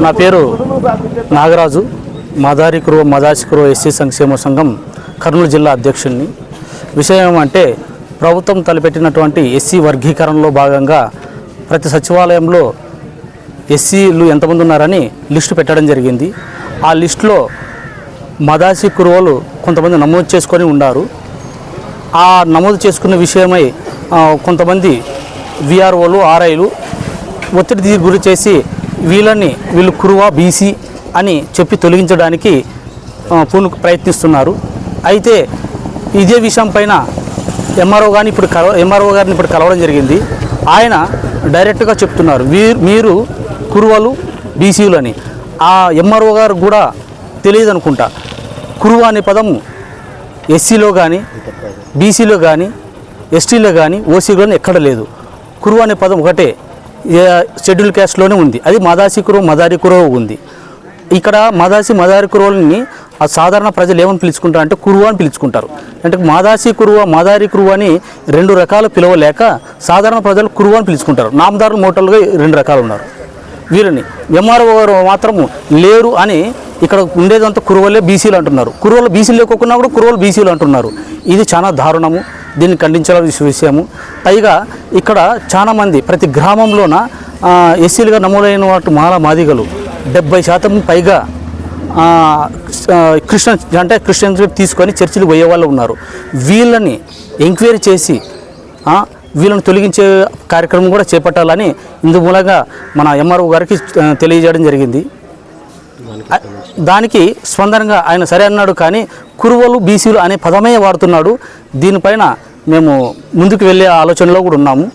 నా పేరు నాగరాజు, మదాసికురు ఎస్సీ సంక్షేమ సంఘం కర్నూలు జిల్లా అధ్యక్షుడిని. విషయం ఏమంటే, ప్రభుత్వం తలపెట్టినటువంటి ఎస్సీ వర్గీకరణలో భాగంగా ప్రతి సచివాలయంలో ఎస్సీలు ఎంతమంది ఉన్నారని లిస్టు పెట్టడం జరిగింది. ఆ లిస్టులో మదాసి కురువలు కొంతమంది నమోదు చేసుకొని ఉన్నారు. ఆ నమోదు చేసుకున్న విషయమై కొంతమంది విఆర్ఓలు, ఆర్ఐలు ఒత్తిడి గురి చేసి వీళ్ళు కురువా బీసీ అని చెప్పి తొలగించడానికి ప్రయత్నిస్తున్నారు. అయితే ఇదే విషయం పైన ఎంఆర్ఓ గారిని ఇప్పుడు కలవడం జరిగింది. ఆయన డైరెక్ట్గా చెప్తున్నారు, మీరు కురువలు బీసీలు అని. ఆ ఎంఆర్ఓ గారు కూడా తెలియదు అనుకుంటా. కురువ అనే పదము ఎస్సీలో కానీ, బీసీలో కానీ, ఎస్టీలో కానీ, ఓసీలో కానీ ఎక్కడ లేదు. కురువ అనే పదం ఒకటే షెడ్యూల్ క్యాస్ట్లోనే ఉంది. అది మదాసి కురువ, మదారి కురువ ఉంది. ఇక్కడ మదారి కురువలని ఆ సాధారణ ప్రజలు ఏమని పిలుచుకుంటారు అంటే కురువ అని పిలుచుకుంటారు. అంటే మదాసి కురువ, మదారి కురువ అని రెండు రకాలు పిలవలేక సాధారణ ప్రజలు కురువ అని పిలుచుకుంటారు. నామదారులు మోటలుగా రెండు రకాలు ఉన్నారు. వీరిని ఎంఆర్ఓ గారు మాత్రము లేరు అని ఇక్కడ ఉండేదంతా కురువలే బీసీలు అంటున్నారు. కురువలు బీసీలు లేకోకున్నా కూడా కురువలు బీసీలు అంటున్నారు. ఇది చాలా దారుణము. దీన్ని ఖండించాల్సిన విషయము. పైగా ఇక్కడ చాలామంది ప్రతి గ్రామంలోన ఎస్సీలుగా నమోదైన వాటి మాదిగలు 70% పైగా క్రిస్టియన్స్ తీసుకొని చర్చిలకు పోయే వాళ్ళు ఉన్నారు. వీళ్ళని ఎంక్వైరీ చేసి వీళ్ళని తొలగించే కార్యక్రమం కూడా చేపట్టాలని ఇందు మూలంగా మన ఎంఆర్ఓ గారికి తెలియజేయడం జరిగింది. దానికి స్పందనగా ఆయన సరే అన్నాడు, కానీ కురువలు బీసీలు అనే పదమే వాడుతున్నాడు. దీనిపైన మేము ముందుకు వెళ్ళే ఆలోచనలో కూడా ఉన్నాము.